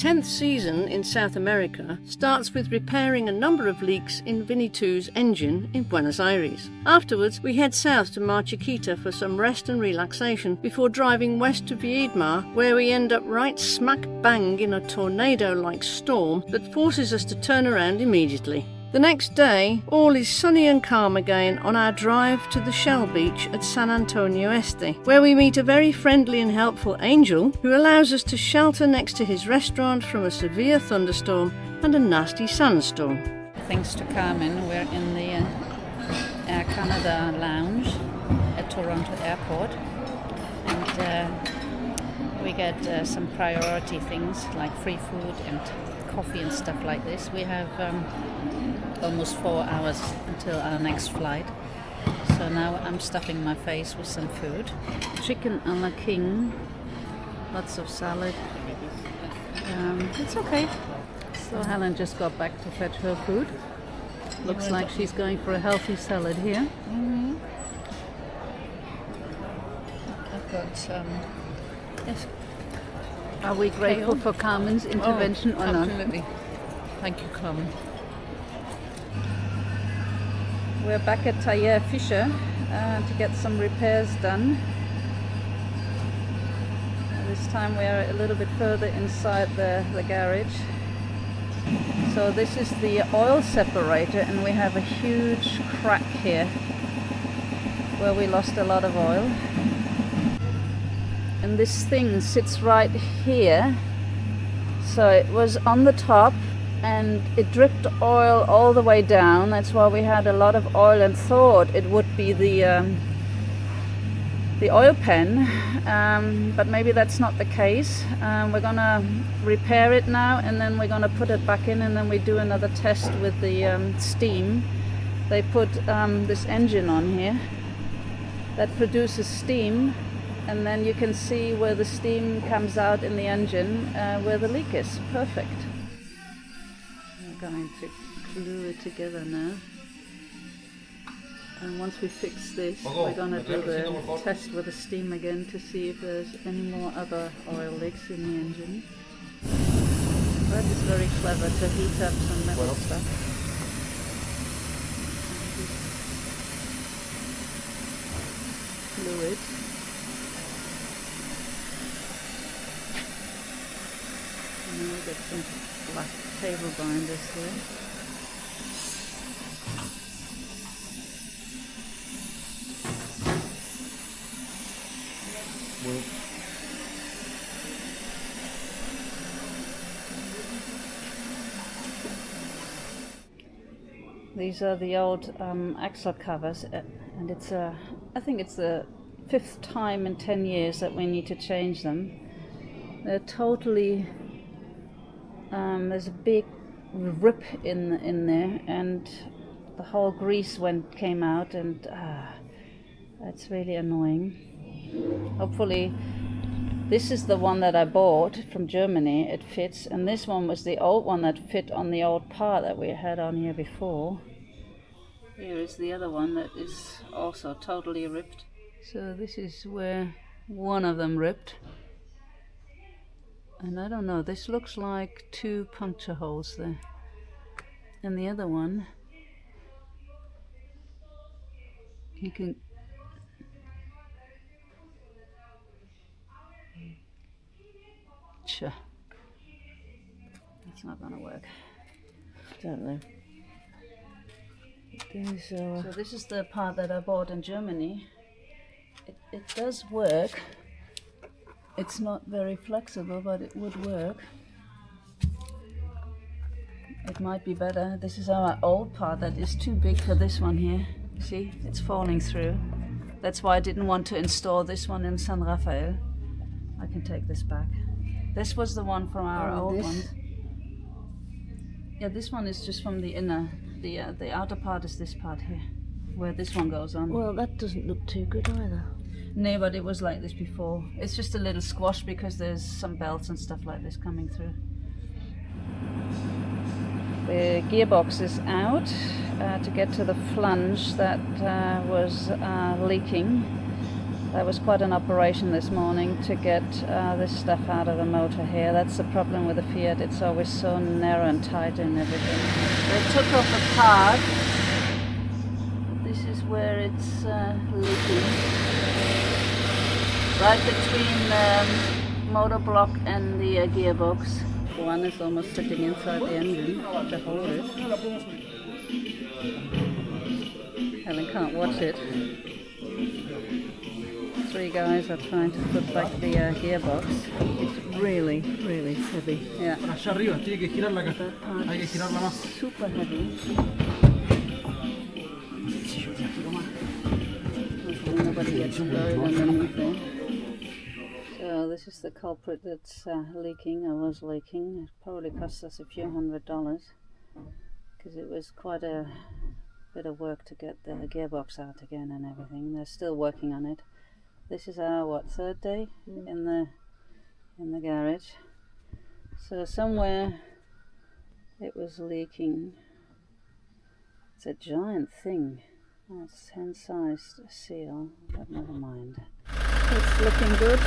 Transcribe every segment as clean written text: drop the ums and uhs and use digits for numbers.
10th season in South America starts with repairing a number of leaks in Winnietwo's engine in Buenos Aires. Afterwards, we head south to Mar Chiquita for some rest and relaxation before driving west to Viedma, where we end up right smack bang in a tornado-like storm that forces us to turn around immediately. The next day, all is sunny and calm again on our drive to the Shell Beach at San Antonio Este, where we meet a very friendly and helpful angel who allows us to shelter next to his restaurant from a severe thunderstorm and a nasty sandstorm. Thanks to Carmen, we're in the Air Canada lounge at Toronto Airport, and we get some priority things like free food and coffee and stuff like this. We have almost 4 hours until our next flight, so now I'm stuffing my face with some food. Chicken a la king, lots of salad. It's okay. So Helen just got back to fetch her food. Looks like she's going for a healthy salad here. I've got yes. Are we grateful for Carmen's intervention or not? Absolutely. Thank you, Carmen. We're back at Taller Fischer to get some repairs done. This time we're a little bit further inside the garage. So this is the oil separator, and we have a huge crack here where we lost a lot of oil. And this thing sits right here, so it was on the top and it dripped oil all the way down. That's why we had a lot of oil and thought it would be the oil pan, but maybe that's not the case. We're gonna repair it now, and then we're gonna put it back in, and then we do another test with the steam. They put this engine on here that produces steam, and then you can see where the steam comes out in the engine, where the leak is. Perfect. We're going to glue it together now. And once we fix this, we're going to do the test with the steam again to see if there's any more other oil leaks in the engine. That is very clever to heat up some metal stuff. Fluid. And then we get some black table binders here. These are the old axle covers, and it's I think it's the 5th time in 10 years that we need to change them. They're totally there's a big rip in there, and the whole grease came out, and that's really annoying. Hopefully this is the one that I bought from Germany. It fits, and this one was the old one that fit on the old part that we had on here before. Here is the other one that is also totally ripped. So this is where one of them ripped. And I don't know, this looks like 2 puncture holes there. And the other one, you can sure. That's not gonna work. Don't know. So this is the part that I bought in Germany. It does work. It's not very flexible, but it would work. It might be better. This is our old part that is too big for this one here. See, it's falling through. That's why I didn't want to install this one in San Rafael. I can take this back. This was the one from our old one. Yeah, this one is just from the inner. The outer part is this part here, where this one goes on. Well, that doesn't look too good either. No, but it was like this before. It's just a little squash because there's some belts and stuff like this coming through. The gearbox is out to get to the flange that was leaking. That was quite an operation this morning to get this stuff out of the motor here. That's the problem with the Fiat, it's always so narrow and tight and everything. They took off a part. This is where it's leaking. Right between the motor block and the gearbox. One is almost sitting inside the engine to hold it. Helen can't watch it. 3 guys are trying to put back the gearbox. It's really, really heavy. Yeah. That part is super heavy. Hopefully nobody gets buried underneath there. So this is the culprit that's leaking, or was leaking. It probably cost us a few $100 because it was quite a bit of work to get the gearbox out again and everything. They're still working on it. This is our 3rd day in the garage. So somewhere it was leaking. It's a giant thing. Oh, it's 10-sized seal, but never mind. It's looking good.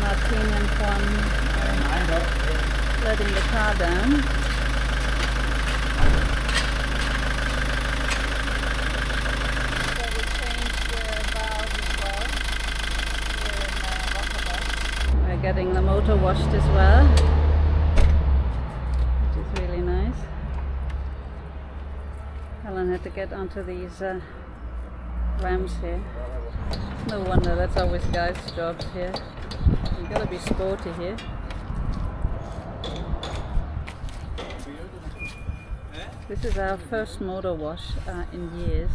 Martin and Juan letting the car down. Getting the motor washed as well, which is really nice. Helen had to get onto these ramps here. No wonder, that's always guys' jobs here. You gotta be sporty here. This is our first motor wash in years.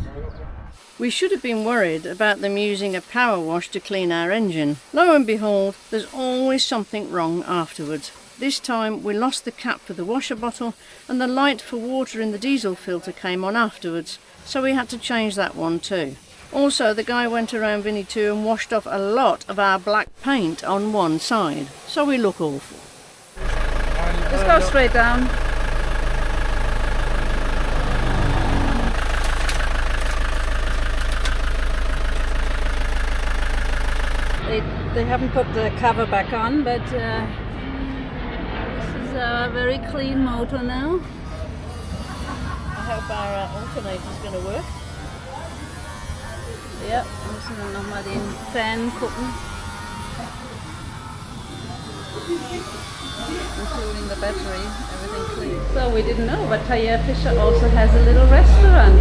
We should have been worried about them using a power wash to clean our engine. Lo and behold, there's always something wrong afterwards. This time we lost the cap for the washer bottle and the light for water in the diesel filter came on afterwards, so we had to change that one too. Also, the guy went around Winnietwo and washed off a lot of our black paint on one side, so we look awful. Just go straight down. They haven't put the cover back on, but this is a very clean motor now. I hope our alternator is going to work. Ja, müssen wir nochmal den Fan gucken. Including the battery, everything clean. So we didn't know, but Taya Fisher also has a little restaurant.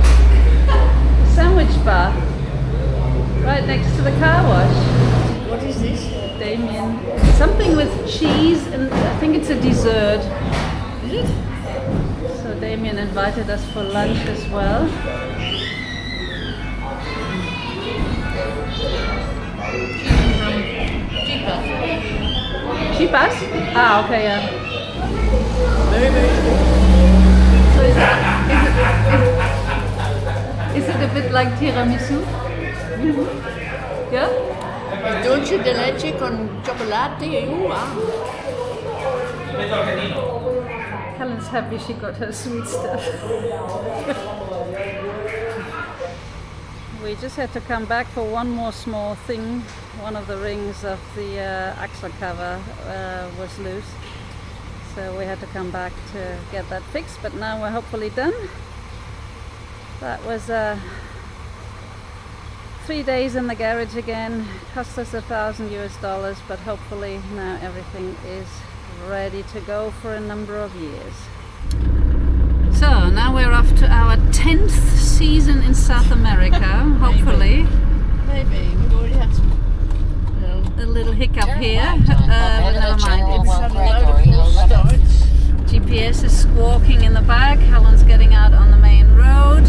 A sandwich bar. Right next to the car wash. What is this? Damien. Something with cheese and I think it's a dessert. Is it? So Damien invited us for lunch as well. Chipas? Ah, okay, yeah. Very, very good. So is it a bit like tiramisu? Yeah? Dulce de leche con chocolate. Helen's happy she got her sweet stuff. We just had to come back for one more small thing. One of the rings of the axle cover was loose. So we had to come back to get that fixed, but now we're hopefully done. That was 3 days in the garage again. Cost us $1,000 but hopefully now everything is ready to go for a number of years. So now we're off to our 10th season in South America, hopefully. Maybe. We've already had some, a little hiccup here, but never mind. We've had a load of false starts. GPS is squawking in the back. Helen's getting out on the main road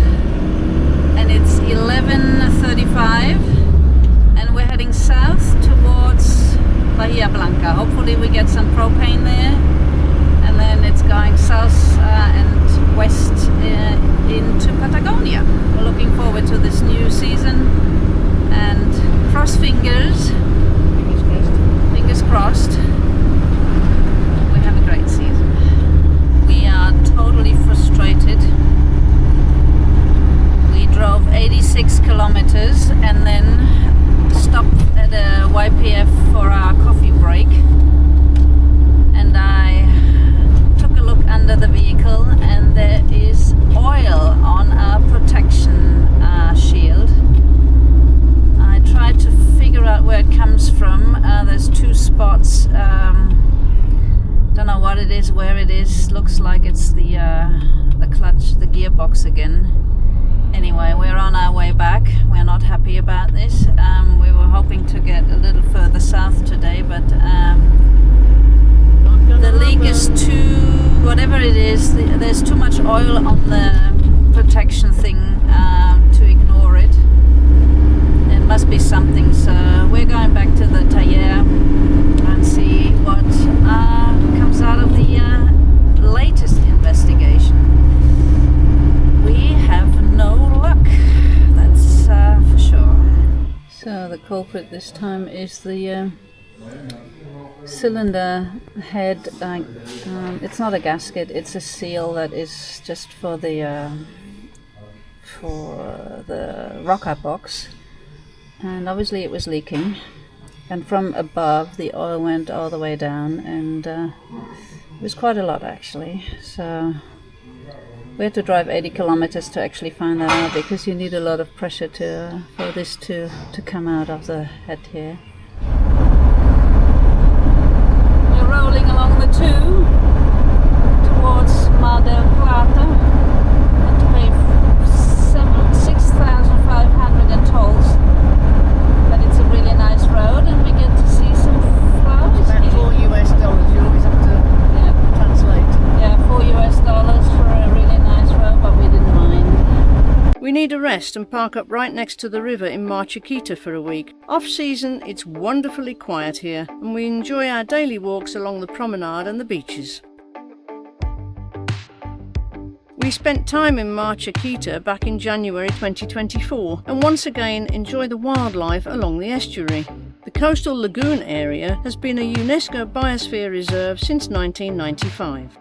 and it's 11:35 and we're heading south towards Bahia Blanca. Hopefully we get some propane there and then it's going south and west into Patagonia. We're looking forward to this new season and cross fingers. Fingers crossed. We have a great season. We are totally frustrated. We drove 86 kilometers and then box again. Anyway, we're on our way back. We're not happy about this. We were hoping to get a little further south today, but the leak is too, whatever it is, there's too much oil on the protection thing to ignore it. It must be something, so we're going back to the taller and see what comes out of the latest investigation. We have no luck, that's for sure. So the culprit this time is the cylinder head. It's not a gasket, it's a seal that is just for the rocker box, and obviously it was leaking, and from above the oil went all the way down, and it was quite a lot actually. So we had to drive 80 kilometers to actually find that out, because you need a lot of pressure for this to come out of the head here. We're rolling along the 2 towards Mar del Plata. Had to pay 6,500 in tolls, but it's a really nice road, and we get to see some flowers. About $4 US. You always have to translate. Yeah, $4 for a really nice road, but we didn't mind. We need a rest and park up right next to the river in Mar Chiquita for a week. Off-season, it's wonderfully quiet here, and we enjoy our daily walks along the promenade and the beaches. We spent time in Mar Chiquita back in January 2024, and once again enjoy the wildlife along the estuary. The coastal lagoon area has been a UNESCO Biosphere Reserve since 1995.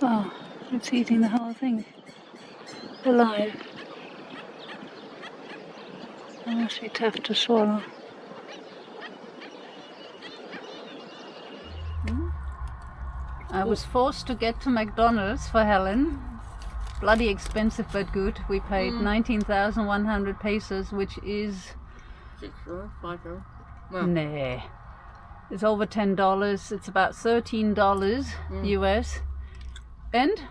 Oh, it's eating the whole thing alive. That must be tough to swallow. I was forced to get to McDonald's for Helen. Bloody expensive but good. We paid 19,100 pesos, which is... $5. Nah. It's over $10. It's about $13 US. And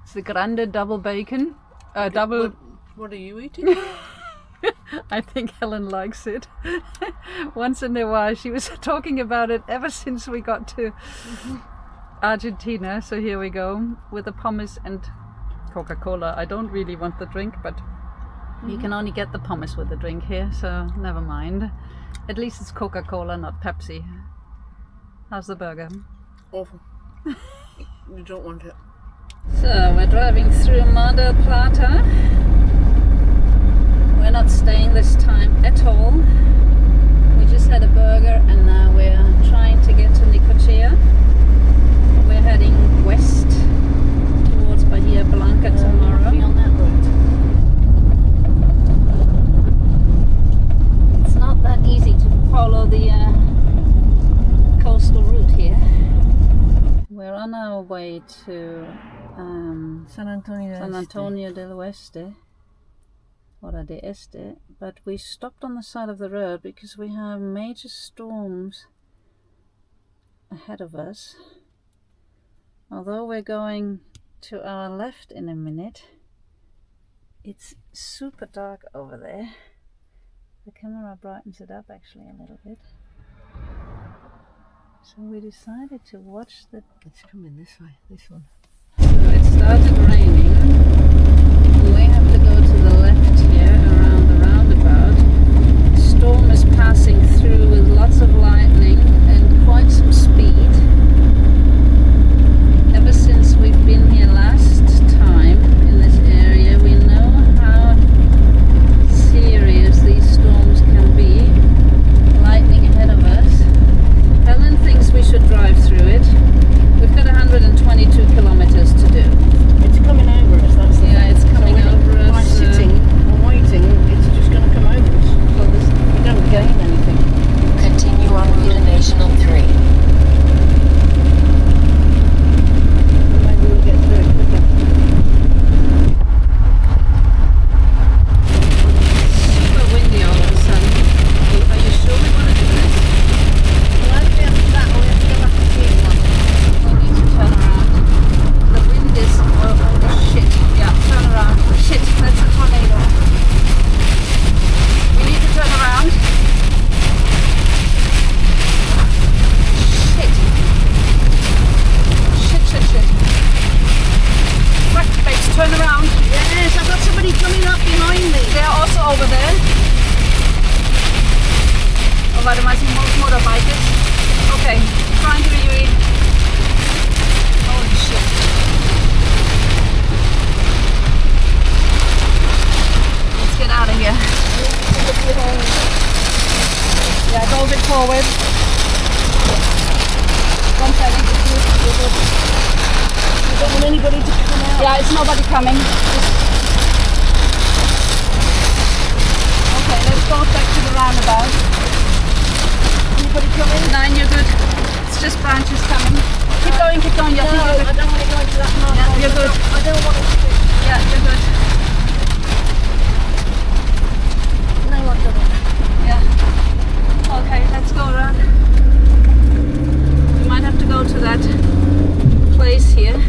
it's the grande double bacon. Double. What are you eating? I think Helen likes it. Once in a while, she was talking about it ever since we got to Argentina. So here we go with the pommes and Coca-Cola. I don't really want the drink, but you can only get the pommes with the drink here, so never mind. At least it's Coca-Cola, not Pepsi. How's the burger? Awful. You don't want it. So we're driving through Mar del Plata. way to San Antonio San Este. Antonio del Oeste, or de Este, but we stopped on the side of the road because we have major storms ahead of us. Although we're going to our left in a minute, it's super dark over there. The camera brightens it up actually a little bit. So we decided to watch the... It's coming this way, this one. So it started raining. We have to go to the left here around the roundabout. The storm is passing through with lots of lightning and quite some speed. Ever since we've been here last time in this area, we know how serious these storms can be. Lightning ahead of us. Helen thinks we should drive through it. We've got 122 kilometers to do. It's coming over us, that's the Yeah, thing. it's coming So over us. by sitting and waiting, it's just going to come over us. Well, we don't gain anything. Continue on Route National 3. Maybe we'll get through it quicker. Super windy all of a sudden. Are you sure we want to do this? Well, either we have to do that or we have to go back to Viedma. We need to turn around. The wind is... Oh shit. Yeah, turn around. Shit, that's a tornado. We need to turn around. Shit. Shit. Quick, babes, turn around. Yes, I've got somebody coming up behind me. They're also over there. Oh, warte mal, sind Motorbikers. Okay, trying to be... Holy shit. Let's get out of here. Yeah, go a bit forward. One second. I don't want anybody to come out. Yeah, it's nobody coming. Okay, let's go back to the roundabout. Anybody coming? Nine, you're good. It's just branches coming. Keep going. Yeah, No, I think you're I good. don't want to go into that mark. Yeah, you're good. I don't want it to. Yeah, you're good. No, I don't. Yeah. Okay, let's go around. We might have to go to that place here.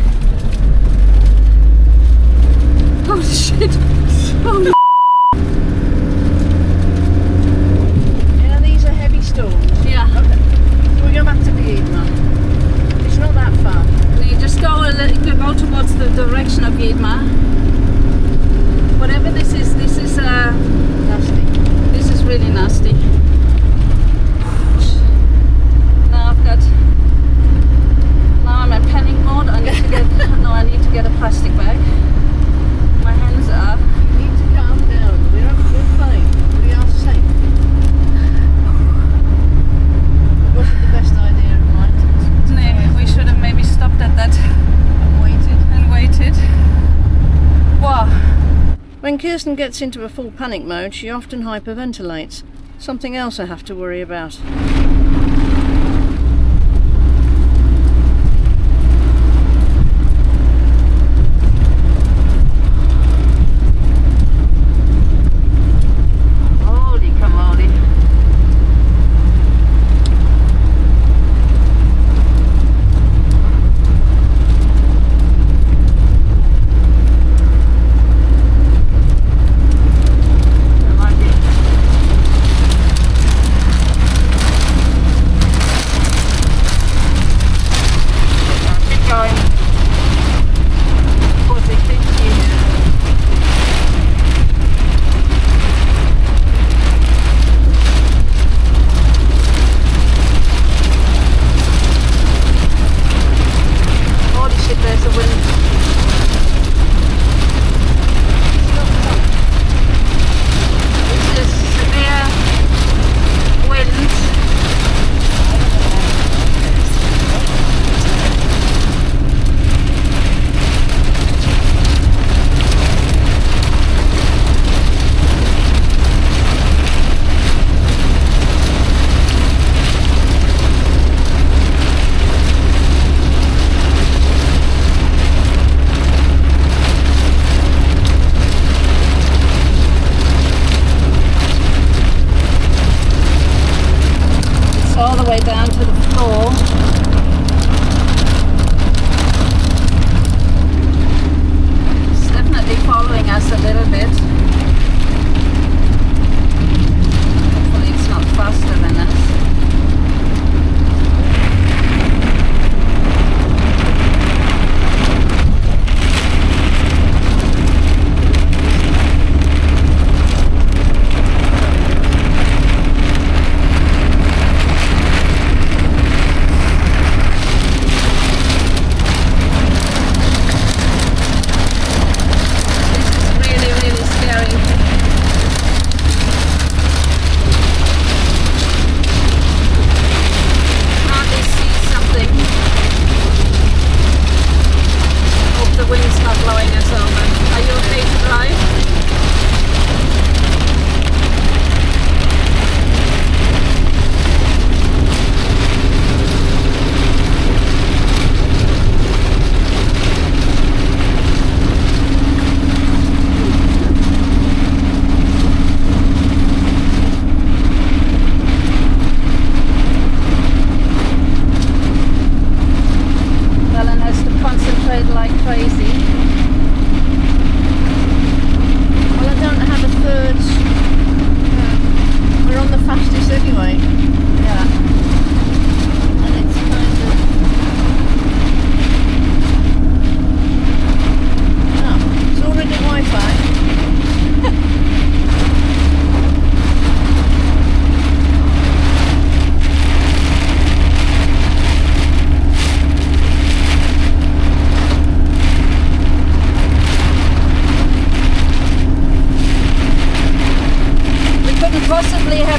Oh shit! Holy Yeah, these are heavy storms. yeah. Okay. So we go back to Viedma. It's not that far. You just go towards the direction of Viedma. Whatever this is Nasty. this is really nasty. Now I'm in panic mode. I need to get a plastic bag. My hands are. You need to calm down. We're fine. We are safe. It wasn't the best idea of mine. No, we should have maybe stopped at that And waited. Wow. When Kirsten gets into a full panic mode, she often hyperventilates. Something else I have to worry about. Holy camoli.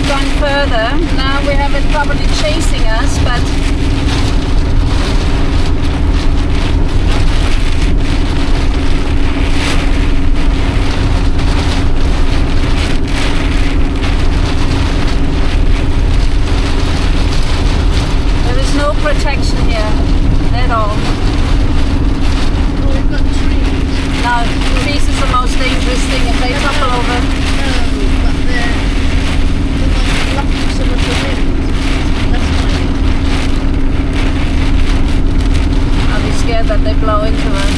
gone further. Now we have it probably chasing us, but there is no protection here at all. Oh, we've got trees. Now, trees is the most dangerous thing if they topple over. No, but they're like blocking some of the wind. That's what I mean. I'll be scared that they blow into us.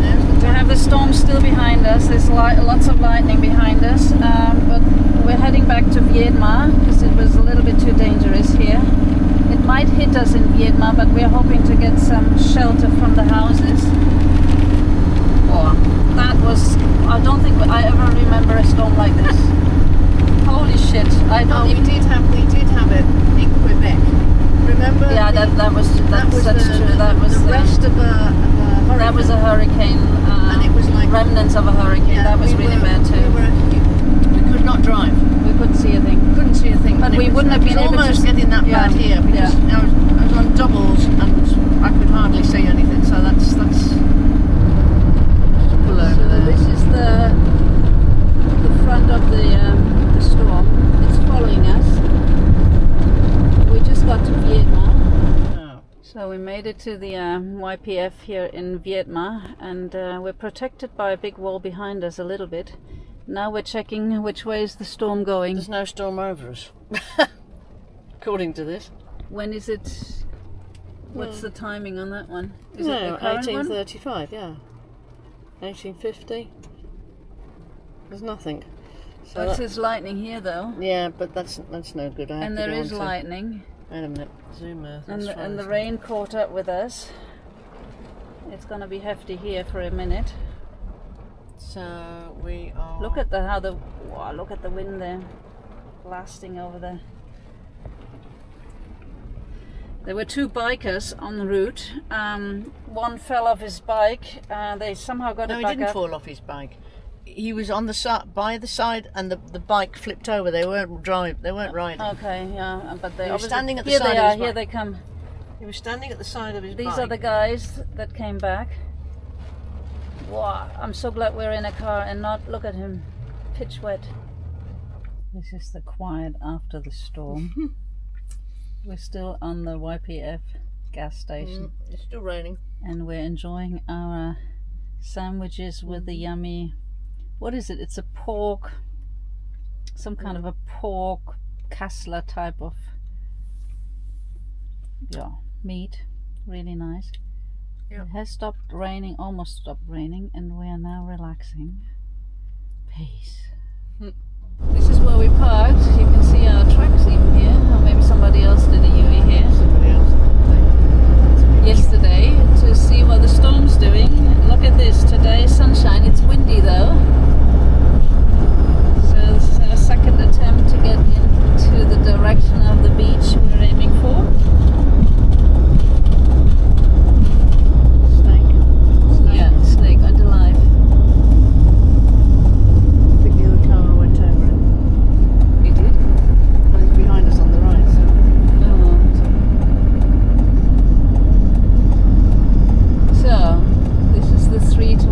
There's the We have the storm still behind us. There's lots of lightning behind us, but we're heading back to Viedma because it was a little bit too dangerous here. It might hit us in Viedma, but we're hoping to get some shelter from the houses. Oh, that was, I don't think I ever remember a storm like this. Holy shit. I don't we even, did have it in Quebec. Remember? yeah, that's was true. That was the rest of a hurricane. that was a hurricane, and it was like remnants of a hurricane. yeah, That was we really were- bad too. We could not drive. We couldn't see a thing. Couldn't see a thing. But and we it was- wouldn't have been it was able to almost s- getting that yeah, bad here because yeah. I was on doubles and I could hardly see anything. So that's just pull over So there. this is the front of the storm. It's following us. We just got to Viedma. Oh. So we made it to the YPF here in Viedma, and we're protected by a big wall behind us a little bit. Now we're checking which way is the storm going. There's no storm over us, according to this. When is it? What's the timing on that one? Is it No, the current one? 1835. Yeah, 1850. There's nothing. So It that- says lightning here though, yeah, but that's no good. I have and to there go is on to- lightning, Wait a minute. Zoom out. and the rain caught up with us. It's gonna be hefty here for a minute. So we are. Look at look at the wind there, blasting over there. There were two bikers on the route. One fell off his bike. They somehow got No, it he back didn't up. fall off his bike. He was on the side, by the side, and the bike flipped over. They weren't riding. Okay, yeah, but they He was obviously- standing at the here side they of are. his Here bike. they come. He was standing at the side of his bike. These are the guys that came back. Wow, I'm so glad we're in a car and not, look at him, pitch wet. This is the quiet after the storm. We're still on the YPF gas station, It's still raining. and we're enjoying our sandwiches with the yummy, what is it? It's a pork, some kind of a pork kassler type of meat. Really nice. Yeah. It has stopped raining, almost stopped raining, and we are now relaxing. Peace. This is where we parked. You can see our trucks even here, or maybe somebody else did a UE here Somebody else. yesterday to see what the storm's doing. Look at this, today sunshine, it's windy though. So this is our second attempt to get into the direction of the beach we're aiming for. Yeah, snake went alive. I think the other car went over it. He did? Well, he's behind us on the right. So. So this is the 3 to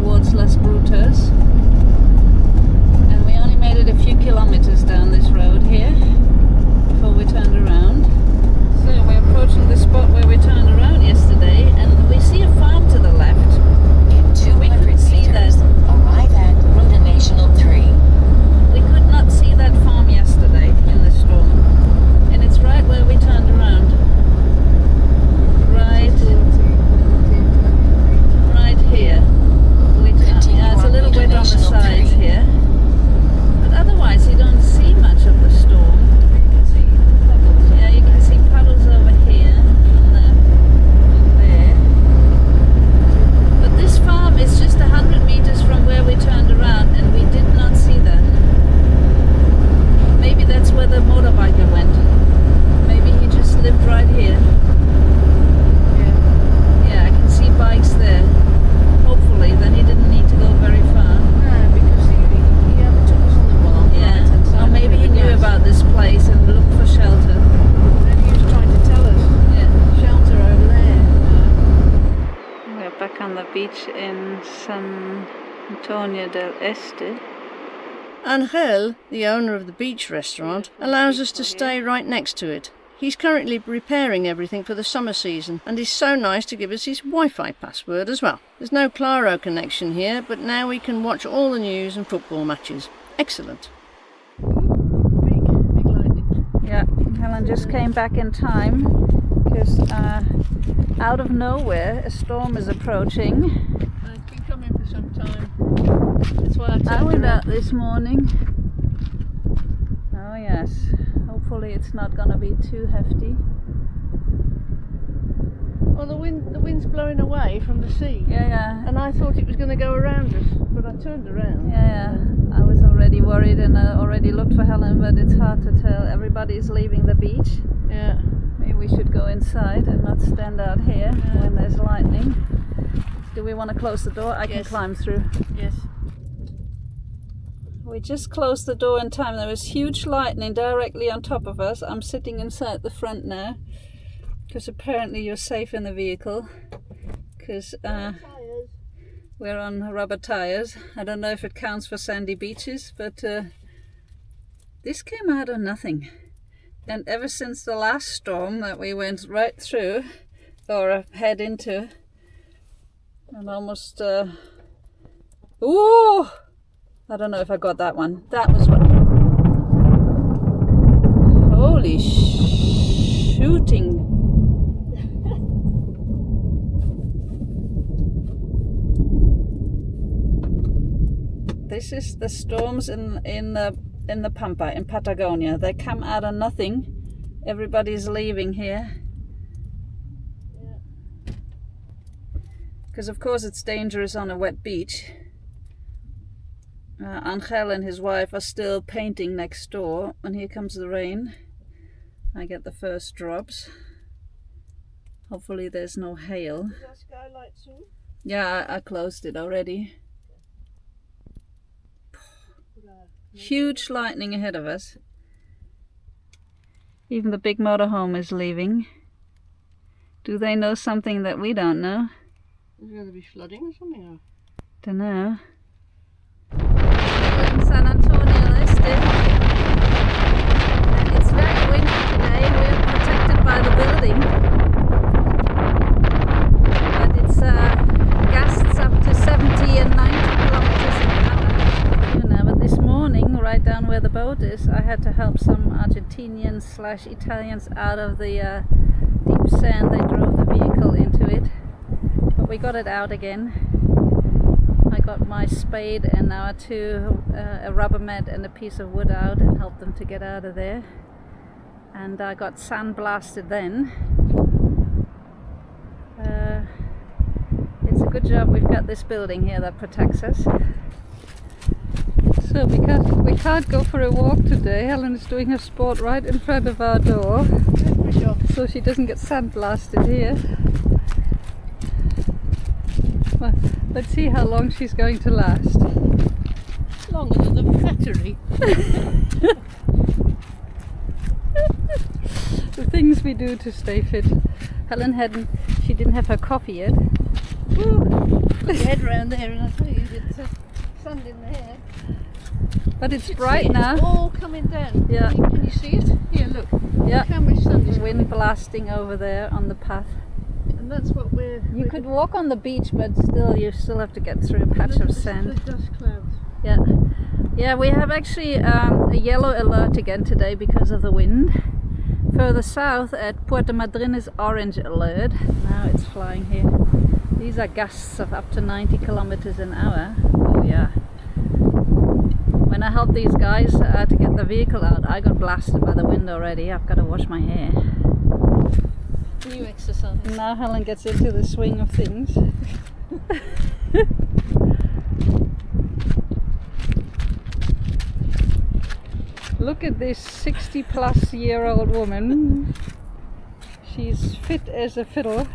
San Antonio Este. Angel, the owner of the beach restaurant, allows us to stay right next to it. He's currently repairing everything for the summer season and is so nice to give us his Wi-Fi password as well. There's no Claro connection here, but now we can watch all the news and football matches. Excellent. Big lightning. Yeah, Helen just came back in time because out of nowhere a storm is approaching. It's been coming for some time. That's why I went out this morning. Oh yes, hopefully it's not going to be too hefty. Well, the wind's blowing away from the sea. Yeah. And I thought it was going to go around us, but I turned around. Yeah. I was already worried and I already looked for Helen, but it's hard to tell. Everybody's leaving the beach. Yeah. Maybe we should go inside and not stand out here when there's lightning. Do we want to close the door? I can climb through. Yes. We just closed the door in time. There was huge lightning directly on top of us. I'm sitting inside the front now because apparently you're safe in the vehicle because we're on rubber tires. I don't know if it counts for sandy beaches, but this came out of nothing. And ever since the last storm that we went right through or head into, and almost ooh, I don't know if I got that one. That was what. Holy shooting. This is the storms in the Pampa, in Patagonia. They come out of nothing. Everybody's leaving here. Because of course it's dangerous on a wet beach. Angel and his wife are still painting next door, and here comes the rain. I get the first drops. Hopefully there's no hail. Is that skylight soon? Yeah, I closed it already. Huge lightning ahead of us. Even the big motorhome is leaving. Do they know something that we don't know? Is there going to be flooding or something? Don't know. In San Antonio Este, and it's very windy today. We're protected by the building, but it's gusts up to 70 and 90 kilometers an hour. You know, but this morning, right down where the boat is, I had to help some Argentinians/Italians out of the deep sand. They drove the vehicle into it, but we got it out again. I got my spade and our a rubber mat and a piece of wood out and helped them to get out of there. And I got sandblasted then. It's a good job we've got this building here that protects us. So because we can't go for a walk today, Helen is doing her sport right in front of our door, so she doesn't get sandblasted here. Well, let's see how long she's going to last. Longer than the factory. The things we do to stay fit. Helen she didn't have her coffee yet. Put your head round there and I'll tell you, it's sand in the hair. But it's bright now. It's all coming down. Yeah. Can you see it? Here, look. Yeah. Look how much sand is Wind blasting over there on the path. And that's what You could walk on the beach, but you still have to get through a patch of sand. The dust clouds. Yeah. Yeah, we have actually a yellow alert again today because of the wind. Further south at Puerto Madryn is orange alert. Now it's flying here. These are gusts of up to 90 kilometers an hour. Oh yeah. When I helped these guys to get the vehicle out, I got blasted by the wind already. I've got to wash my hair. New exercise. Now Helen gets into the swing of things. Look at this 60-plus-year-old woman. She's fit as a fiddle.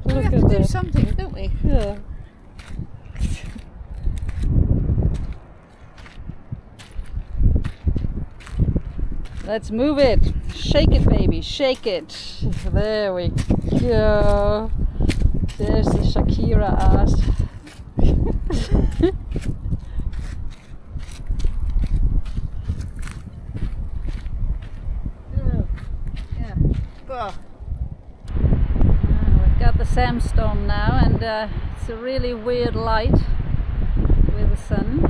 We have to do something, don't we? Yeah. Let's move it. Shake it, baby. Shake it. There we go. There's the Shakira ass. Yeah. Bah. We've got the sandstorm now, and it's a really weird light with the sun.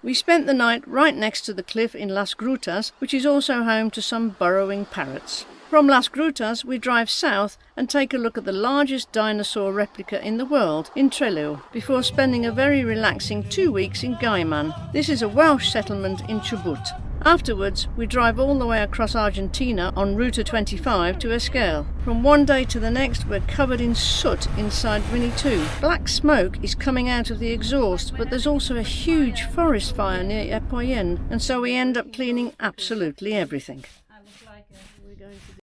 We spent the night right next to the cliff in Las Grutas, which is also home to some burrowing parrots. From Las Grutas we drive south and take a look at the largest dinosaur replica in the world in Trelew, before spending a very relaxing 2 weeks in Gaiman. This is a Welsh settlement in Chubut. Afterwards, we drive all the way across Argentina on Ruta 25 to Esquel. From one day to the next, we're covered in soot inside Winnietwo. Black smoke is coming out of the exhaust, but there's also a huge forest fire near Epoyen, and so we end up cleaning absolutely everything.